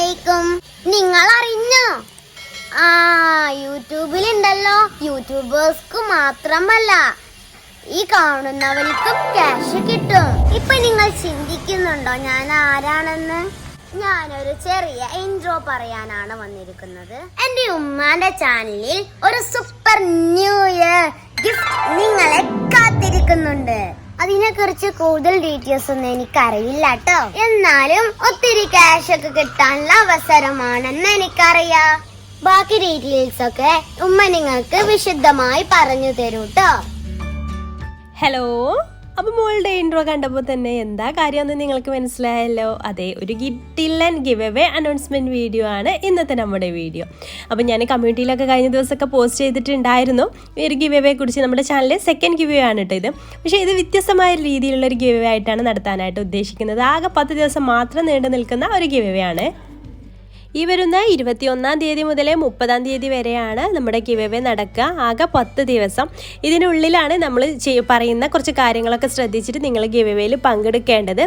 അലൈക്കും. നിങ്ങൾ അറിഞ്ഞോ? യൂട്യൂബിലുണ്ടല്ലോ, യൂട്യൂബേഴ്സ്ക്ക് മാത്രമല്ല ഈ കാണുന്നവർക്കും ക്യാഷ് കിട്ടും. ഇപ്പൊ നിങ്ങൾ ചിന്തിക്കുന്നുണ്ടോ ഞാൻ ആരാണെന്ന്? ഞാനൊരു ചെറിയ ഇൻട്രോ പറയാനാണ് വന്നിരിക്കുന്നത്. എന്റെ ഉമ്മാന്റെ ചാനലിൽ ഒരു സൂപ്പർ ന്യൂ ഇയർ ഗിഫ്റ്റ് നിങ്ങളെ കാത്തിരിക്കുന്നുണ്ട്. അതിനെക്കുറിച്ച് കൂടുതൽ ഡീറ്റെയിൽസ് ഒന്നും എനിക്കറിയില്ല കേട്ടോ. എന്നാലും ഒത്തിരി ക്യാഷ് ഒക്കെ കിട്ടാനുള്ള അവസരമാണെന്ന് എനിക്കറിയാം. ബാക്കി ഡീറ്റെയിൽസ് ഒക്കെ ഉമ്മ നിങ്ങൾക്ക് വിശദമായി പറഞ്ഞു തരൂ കേട്ടോ. ഹലോ, അപ്പോൾ മോളുടെ ഇൻട്രോ കണ്ടപ്പോൾ തന്നെ എന്താ കാര്യമെന്ന് നിങ്ങൾക്ക് മനസ്സിലായല്ലോ. അതെ, ഒരു കിട്ടില്ലൻ ഗിവ് അവേ അനൗൺസ്മെൻറ്റ് വീഡിയോ ആണ് ഇന്നത്തെ നമ്മുടെ വീഡിയോ. അപ്പോൾ ഞാൻ കമ്മ്യൂണിറ്റിയിലൊക്കെ കഴിഞ്ഞ ദിവസമൊക്കെ പോസ്റ്റ് ചെയ്തിട്ടുണ്ടായിരുന്നു ഈ ഒരു ഗിവ് അവേ കുറിച്ച്. നമ്മുടെ ചാനലിൽ സെക്കൻഡ് ഗിവ് അവേ ആണ് കേട്ടോ ഇത്. പക്ഷേ ഇത് വ്യത്യസ്തമായ രീതിയിലുള്ളൊരു ഗിവ് അവേ ആയിട്ടാണ് നടത്താനായിട്ട് ഉദ്ദേശിക്കുന്നത്. ആകെ 10 ദിവസം മാത്രം നീണ്ടു നിൽക്കുന്ന ഒരു ഗിവ് അവേ ആണ്. ഈ വരുന്ന 21-ാം തീയതി മുതൽ 30-ാം തീയതി വരെയാണ് നമ്മുടെ ഗിവ് അവേ നടക്കുക. ആകെ 10 ദിവസം. ഇതിനുള്ളിലാണ് നമ്മൾ പറയുന്ന കുറച്ച് കാര്യങ്ങളൊക്കെ ശ്രദ്ധിച്ചിട്ട് നിങ്ങൾ ഗിവ് അവേയിൽ പങ്കെടുക്കേണ്ടത്.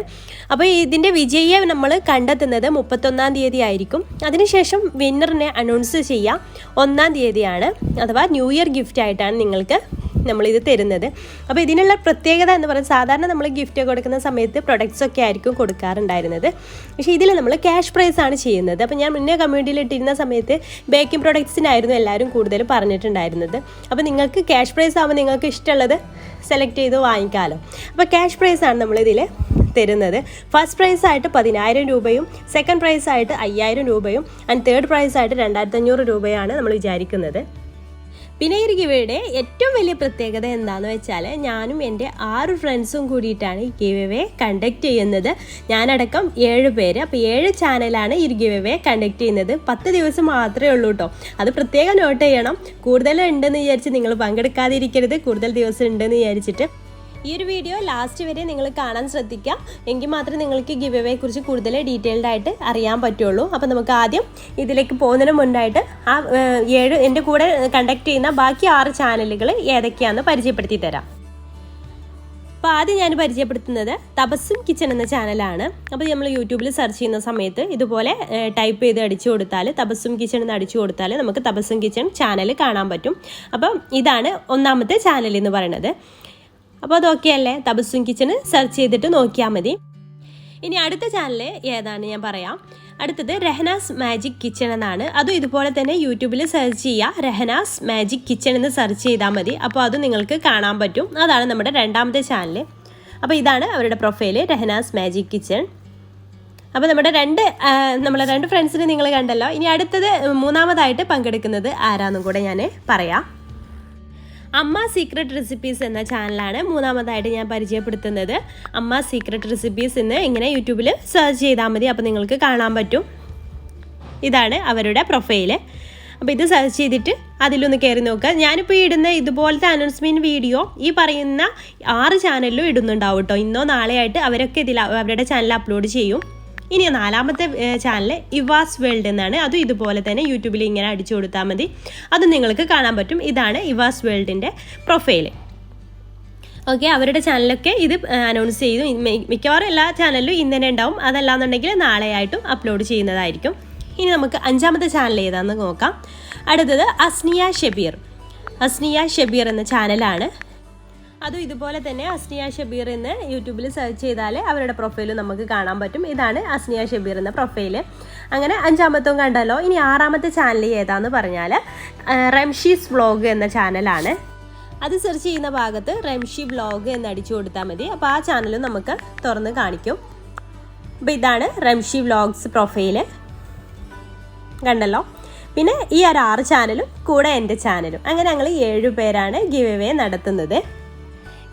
അപ്പോൾ ഇതിൻ്റെ വിജയിയെ നമ്മൾ കണ്ടെത്തുന്നത് 31-ാം തീയതി ആയിരിക്കും. അതിനുശേഷം വിന്നറിനെ അനൗൺസ് ചെയ്യുക 1-ാം തീയതിയാണ്. അഥവാ ന്യൂ ഇയർ ഗിഫ്റ്റ് ആയിട്ടാണ് നിങ്ങൾക്ക് നമ്മളിത് തരുന്നത്. അപ്പോൾ ഇതിനുള്ള പ്രത്യേകത എന്ന് പറയുന്നത്, സാധാരണ നമ്മൾ ഗിഫ്റ്റ് കൊടുക്കുന്ന സമയത്ത് പ്രൊഡക്ട്സ് ഒക്കെ ആയിരിക്കും കൊടുക്കാറുണ്ടായിരുന്നത്. പക്ഷേ ഇതിൽ നമ്മൾ ക്യാഷ് പ്രൈസ് ആണ് ചെയ്യുന്നത്. അപ്പോൾ ഞാൻ മുന്നേ കമ്മ്യൂണിറ്റിയിൽ ഇട്ടിരുന്ന സമയത്ത് ബേക്കിംഗ് പ്രൊഡക്ട്സിനായിരുന്നു എല്ലാവരും കൂടുതൽ പറഞ്ഞിട്ടുണ്ടായിരുന്നത്. അപ്പോൾ നിങ്ങൾക്ക് ക്യാഷ് പ്രൈസ് ആകുമ്പോൾ നിങ്ങൾക്ക് ഇഷ്ടമുള്ളത് സെലക്ട് ചെയ്ത് വാങ്ങിക്കാമല്ലോ. അപ്പോൾ ക്യാഷ് പ്രൈസാണ് നമ്മളിതിൽ തരുന്നത്. ഫസ്റ്റ് പ്രൈസായിട്ട് 10,000 രൂപയും സെക്കൻഡ് പ്രൈസായിട്ട് 5,000 രൂപയും ആൻഡ് തേർഡ് പ്രൈസായിട്ട് 2,500 രൂപയാണ് നമ്മൾ വിചാരിക്കുന്നത്. പിന്നെ ഈ ഗിവ് അവയുടെ ഏറ്റവും വലിയ പ്രത്യേകത എന്താണെന്ന് വെച്ചാൽ, ഞാനും എൻ്റെ 6 ഫ്രണ്ട്സും കൂടിയിട്ടാണ് ഈ ഗിവ് അവേ കണ്ടക്ട് ചെയ്യുന്നത്. ഞാനടക്കം 7 പേര്. അപ്പോൾ 7 ചാനലാണ് ഈ ഗിവ് അവേ കണ്ടക്ട് ചെയ്യുന്നത്. 10 ദിവസം മാത്രമേ ഉള്ളൂ കേട്ടോ. അത് പ്രത്യേകം നോട്ട് ചെയ്യണം. കൂടുതൽ ഉണ്ടെന്ന് വിചാരിച്ച് നിങ്ങൾ പങ്കെടുക്കാതിരിക്കരുത്. കൂടുതൽ ദിവസം ഉണ്ടെന്ന് വിചാരിച്ചിട്ട് ഈ ഒരു വീഡിയോ ലാസ്റ്റ് വരെ നിങ്ങൾ കാണാൻ ശ്രദ്ധിക്കുക. എങ്കിൽ മാത്രമേ നിങ്ങൾക്ക് ഗിവ് അവേ കുറിച്ച് കൂടുതൽ ഡീറ്റെയിൽഡ് ആയിട്ട് അറിയാൻ പറ്റുള്ളൂ. അപ്പോൾ നമുക്ക് ആദ്യം ഇതിലേക്ക് പോകുന്നതിന് മുന്നായിട്ട് ആ 7 എൻ്റെ കൂടെ കണ്ടക്ട് ചെയ്യുന്ന ബാക്കി 6 ചാനലുകൾ ഏതൊക്കെയാണെന്ന് പരിചയപ്പെടുത്തി തരാം. അപ്പോൾ ആദ്യം ഞാൻ പരിചയപ്പെടുത്തുന്നത് തബസ്സും കിച്ചൺ എന്ന ചാനലാണ്. അപ്പോൾ നമ്മൾ യൂട്യൂബിൽ സെർച്ച് ചെയ്യുന്ന സമയത്ത് ഇതുപോലെ ടൈപ്പ് ചെയ്ത് അടിച്ചു കൊടുത്താൽ, തബസ്സും കിച്ചൺ എന്ന് അടിച്ചു കൊടുത്താൽ നമുക്ക് തബസ്സും കിച്ചൺ ചാനൽ കാണാൻ പറ്റും. അപ്പം ഇതാണ് 1ാമത്തെ ചാനൽ എന്ന് പറയുന്നത്. അപ്പോൾ അതൊക്കെ അല്ലേ, തബസ്സും കിച്ചണ് സെർച്ച് ചെയ്തിട്ട് നോക്കിയാൽ മതി. ഇനി അടുത്ത ചാനൽ ഏതാണ് ഞാൻ പറയാം. അടുത്തത് രഹനാസ് മാജിക് കിച്ചൺ എന്നാണ്. അതും ഇതുപോലെ തന്നെ യൂട്യൂബിൽ സെർച്ച് ചെയ്യുക, രഹനാസ് മാജിക് കിച്ചൺ എന്ന് സെർച്ച് ചെയ്താൽ മതി. അപ്പോൾ അത് നിങ്ങൾക്ക് കാണാൻ പറ്റും. അതാണ് നമ്മുടെ 2ാമത്തെ ചാനൽ. അപ്പോൾ ഇതാണ് അവരുടെ പ്രൊഫൈൽ, രഹനാസ് മാജിക് കിച്ചൺ. അപ്പോൾ നമ്മുടെ നമ്മളെ 2 ഫ്രണ്ട്സിനെ നിങ്ങൾ കണ്ടല്ലോ. ഇനി അടുത്തത് 3ാമതായിട്ട് പങ്കെടുക്കുന്നത് ആരാന്നും കൂടെ ഞാൻ പറയാം. അമ്മ സീക്രട്ട് റെസിപ്പീസ് എന്ന ചാനലാണ് 3ാമതായിട്ട് ഞാൻ പരിചയപ്പെടുത്തുന്നത്. അമ്മ സീക്രട്ട് റെസിപ്പീസ് എന്ന് ഇങ്ങനെ യൂട്യൂബിൽ സെർച്ച് ചെയ്താൽ മതി. അപ്പോൾ നിങ്ങൾക്ക് കാണാൻ പറ്റും. ഇതാണ് അവരുടെ പ്രൊഫൈല്. അപ്പോൾ ഇത് സെർച്ച് ചെയ്തിട്ട് അതിലൊന്ന് കയറി നോക്കുക. ഞാനിപ്പോൾ ഇടുന്ന ഇതുപോലത്തെ അനൗൺസ്മെൻറ്റ് വീഡിയോ ഈ പറയുന്ന 6 ചാനലിലും ഇടുന്നുണ്ടാവും കേട്ടോ. ഇന്നോ നാളെയായിട്ട് അവരൊക്കെ ഇതിൽ അവരുടെ ചാനൽ അപ്ലോഡ് ചെയ്യും. ഇനി 4ാമത്തെ ചാനൽ ഇവാസ് വേൾഡ് എന്നാണ്. അതും ഇതുപോലെ തന്നെ യൂട്യൂബിൽ ഇങ്ങനെ അടിച്ചു കൊടുത്താൽ മതി. അത് നിങ്ങൾക്ക് കാണാൻ പറ്റും. ഇതാണ് ഇവാസ് വേൾഡിൻ്റെ പ്രൊഫൈല്. ഓക്കെ, അവരുടെ ചാനലൊക്കെ ഇത് അനൗൺസ് ചെയ്തു. മിക്കവാറും എല്ലാ ചാനലിലും ഇന്ന് തന്നെ ഉണ്ടാവും. അതല്ലാന്നുണ്ടെങ്കിൽ നാളെയായിട്ടും അപ്ലോഡ് ചെയ്യുന്നതായിരിക്കും. ഇനി നമുക്ക് 5ാമത്തെ ചാനൽ ഏതാണെന്ന് നോക്കാം. അടുത്തത് അസ്നിയ ഷബീർ. അസ്നിയ ഷബീർ എന്ന ചാനലാണ്. അതും ഇതുപോലെ തന്നെ അസ്നിയ ഷബീർ എന്ന് യൂട്യൂബിൽ സെർച്ച് ചെയ്താൽ അവരുടെ പ്രൊഫൈൽ നമുക്ക് കാണാൻ പറ്റും. ഇതാണ് അസ്നിയ ഷബീർ എന്ന പ്രൊഫൈല്. അങ്ങനെ 5ാമത്തും കണ്ടല്ലോ. ഇനി 6ാമത്തെ ചാനൽ ഏതാന്ന് പറഞ്ഞാൽ റംഷീസ് വ്ളോഗ് എന്ന ചാനലാണ്. അത് സെർച്ച് ചെയ്യുന്ന ഭാഗത്ത് റംഷി വ്ളോഗ് എന്ന് അടിച്ചു കൊടുത്താൽ മതി. അപ്പോൾ ആ ചാനലും നമുക്ക് തുറന്ന് കാണിക്കും. അപ്പോൾ ഇതാണ് റംഷി വ്ളോഗ്സ് പ്രൊഫൈല്, കണ്ടല്ലോ. പിന്നെ ഈ 6 ചാനലും കൂടെ എൻ്റെ ചാനലും, അങ്ങനെ ഞങ്ങൾ 7 പേരാണ് ഗിവ് അവേ നടത്തുന്നത്.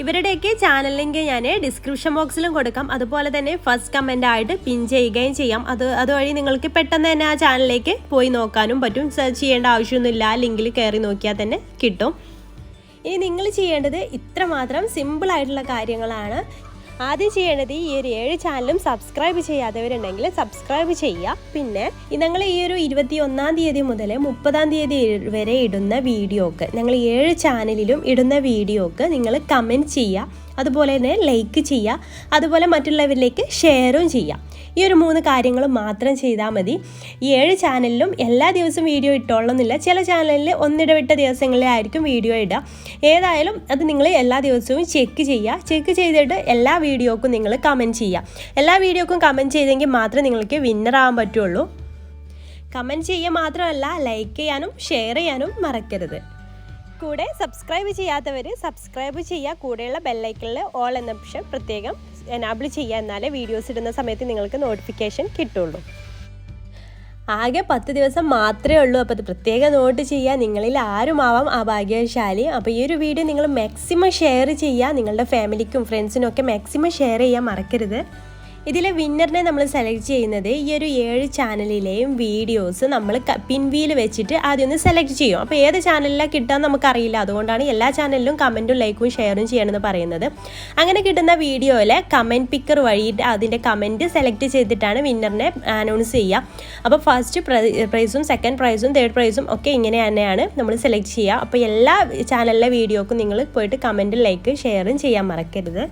ഇവരുടെയൊക്കെ ചാനൽ ലിങ്ക് ഞാൻ ഡിസ്ക്രിപ്ഷൻ ബോക്സിലും കൊടുക്കാം. അതുപോലെ തന്നെ ഫസ്റ്റ് കമൻ്റ് ആയിട്ട് പിൻ ചെയ്യുകയും ചെയ്യാം. അതുവഴി നിങ്ങൾക്ക് പെട്ടെന്ന് തന്നെ ആ ചാനലിലേക്ക് പോയി നോക്കാനും പറ്റും. സെർച്ച് ചെയ്യേണ്ട ആവശ്യമൊന്നുമില്ല. ലിങ്കിൽ കയറി നോക്കിയാൽ തന്നെ കിട്ടും. ഇനി നിങ്ങൾ ചെയ്യേണ്ടത് ഇത്രമാത്രം സിമ്പിളായിട്ടുള്ള കാര്യങ്ങളാണ്. ആദ്യം ചെയ്യേണ്ടത് ഈ ഒരു 7 ചാനലും സബ്സ്ക്രൈബ് ചെയ്യാത്തവരുണ്ടെങ്കിൽ സബ്സ്ക്രൈബ് ചെയ്യുക. പിന്നെ ഞങ്ങൾ ഈ ഒരു 21-ാം തീയതി മുതൽ 30-ാം തീയതി വരെ ഇടുന്ന വീഡിയോക്ക്, ഞങ്ങൾ 7 ചാനലിലും ഇടുന്ന വീഡിയോക്ക് നിങ്ങൾ കമൻറ്റ് ചെയ്യുക. അതുപോലെ തന്നെ ലൈക്ക് ചെയ്യുക. അതുപോലെ മറ്റുള്ളവരിലേക്ക് ഷെയറും ചെയ്യുക. ഈ ഒരു 3 കാര്യങ്ങൾ മാത്രം ചെയ്താൽ മതി. ഈ 7 ചാനലിലും എല്ലാ ദിവസവും വീഡിയോ ഇട്ടോളന്നില്ല. ചില ചാനലിൽ ഒന്നിടവിട്ട ദിവസങ്ങളിലായിരിക്കും വീഡിയോ ഇടുക. ഏതായാലും അത് നിങ്ങൾ എല്ലാ ദിവസവും ചെക്ക് ചെയ്യുക. ചെക്ക് ചെയ്തിട്ട് എല്ലാ വീഡിയോക്കും നിങ്ങൾ കമൻറ്റ് ചെയ്യുക. എല്ലാ വീഡിയോക്കും കമൻറ്റ് ചെയ്തെങ്കിൽ മാത്രമേ നിങ്ങൾക്ക് വിന്നർ ആവാൻ പറ്റുള്ളൂ. കമൻറ്റ് ചെയ്യുക മാത്രമല്ല, ലൈക്ക് ചെയ്യാനും ഷെയർ ചെയ്യാനും മറക്കരുത്. കൂടെ സബ്സ്ക്രൈബ് ചെയ്യാത്തവർ സബ്സ്ക്രൈബ് ചെയ്യുക. കൂടെയുള്ള ബെല്ലൈക്കണിൽ ഓൾ എന്ന ഓപ്ഷൻ പ്രത്യേകം എനാബിൾ ചെയ്യുക. എന്നാലേ വീഡിയോസ് ഇടുന്ന സമയത്ത് നിങ്ങൾക്ക് നോട്ടിഫിക്കേഷൻ കിട്ടുള്ളൂ. ആകെ 10 ദിവസം മാത്രമേ ഉള്ളൂ. അപ്പോൾ അത് പ്രത്യേകം നോട്ട് ചെയ്യുക. നിങ്ങളിൽ ആരുമാവാം ആ ഭാഗ്യശാലി. അപ്പോൾ ഈ ഒരു വീഡിയോ നിങ്ങൾ മാക്സിമം ഷെയർ ചെയ്യുക. നിങ്ങളുടെ ഫാമിലിക്കും ഫ്രണ്ട്സിനും ഒക്കെ മാക്സിമം ഷെയർ ചെയ്യാൻ മറക്കരുത്. ഇതിലെ വിന്നറിനെ നമ്മൾ സെലക്ട് ചെയ്യുന്നത് ഈ ഒരു 7 ചാനലിലെയും വീഡിയോസ് നമ്മൾ പിൻവീൽ വെച്ചിട്ട് ആദ്യം ഒന്ന് സെലക്ട് ചെയ്യും. അപ്പോൾ ഏത് ചാനലിലാണ് കിട്ടാൻ നമുക്കറിയില്ല. അതുകൊണ്ടാണ് എല്ലാ ചാനലിലും കമൻറ്റും ലൈക്കും ഷെയറും ചെയ്യണമെന്ന് പറയുന്നത്. അങ്ങനെ കിട്ടുന്ന വീഡിയോയിലെ കമൻറ്റ് പിക്കർ വഴിയിട്ട് അതിൻ്റെ കമൻറ്റ് സെലക്ട് ചെയ്തിട്ടാണ് വിന്നറിനെ അനൗൺസ് ചെയ്യുക. അപ്പോൾ ഫസ്റ്റ് പ്രൈസും സെക്കൻഡ് പ്രൈസും തേർഡ് പ്രൈസും ഒക്കെ ഇങ്ങനെ തന്നെയാണ് നമ്മൾ സെലക്ട് ചെയ്യുക. അപ്പോൾ എല്ലാ ചാനലിലെ വീഡിയോക്കും നിങ്ങൾ പോയിട്ട് കമൻറ്റും ലൈക്ക് ഷെയറും ചെയ്യാൻ മറക്കരുത്.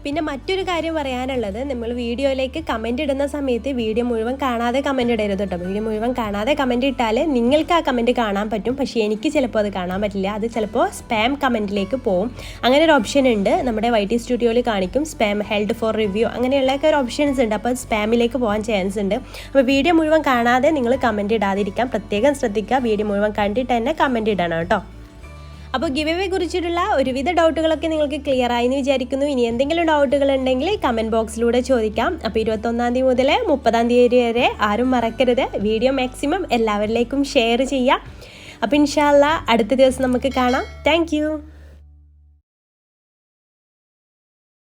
പിന്നെ മറ്റൊരു കാര്യം പറയാനുള്ളത്, നമ്മൾ വീഡിയോയിലേക്ക് കമൻറ്റ് ഇടുന്ന സമയത്ത് വീഡിയോ മുഴുവൻ കാണാതെ കമൻറ്റ് ഇടരുത് കേട്ടോ. വീഡിയോ മുഴുവൻ കാണാതെ കമൻറ്റ് ഇട്ടാൽ നിങ്ങൾക്ക് ആ കമൻറ്റ് കാണാൻ പറ്റും. പക്ഷേ എനിക്ക് ചിലപ്പോൾ അത് കാണാൻ പറ്റില്ല. അത് ചിലപ്പോൾ സ്പാം കമൻറ്റിലേക്ക് പോകും. അങ്ങനെ ഒരു ഓപ്ഷൻ ഉണ്ട്. നമ്മുടെ YT സ്റ്റുഡിയോയിൽ കാണിക്കും സ്പാം ഹെൽഡ് ഫോർ റിവ്യൂ അങ്ങനെയുള്ളൊക്കെ ഒരു ഓപ്ഷൻസ് ഉണ്ട്. അപ്പോൾ സ്പാമിലേക്ക് പോകാൻ ചാൻസ് ഉണ്ട്. അപ്പോൾ വീഡിയോ മുഴുവൻ കാണാതെ നിങ്ങൾ കമൻറ്റ് ഇടാതിരിക്കാൻ പ്രത്യേകം ശ്രദ്ധിക്കുക. വീഡിയോ മുഴുവൻ കണ്ടിട്ട് തന്നെ കമൻറ്റ് ഇടണം കേട്ടോ. അപ്പോൾ ഗിവ് കുറിച്ചിട്ടുള്ള ഒരുവിധ ഡൗട്ടുകളൊക്കെ നിങ്ങൾക്ക് ക്ലിയർ ആയെന്ന് വിചാരിക്കുന്നു. ഇനി എന്തെങ്കിലും ഡൗട്ടുകൾ ഉണ്ടെങ്കിൽ കമൻറ്റ് ബോക്സിലൂടെ ചോദിക്കാം. അപ്പോൾ 21-ാം തീയതി മുതൽ 30-ാം തീയതി വരെ ആരും മറക്കരുത് വീഡിയോ മാക്സിമം എല്ലാവരിലേക്കും ഷെയർ ചെയ്യുക. അപ്പോൾ ഇൻഷാ അല്ലാഹ് അടുത്ത ദിവസം നമുക്ക് കാണാം. താങ്ക്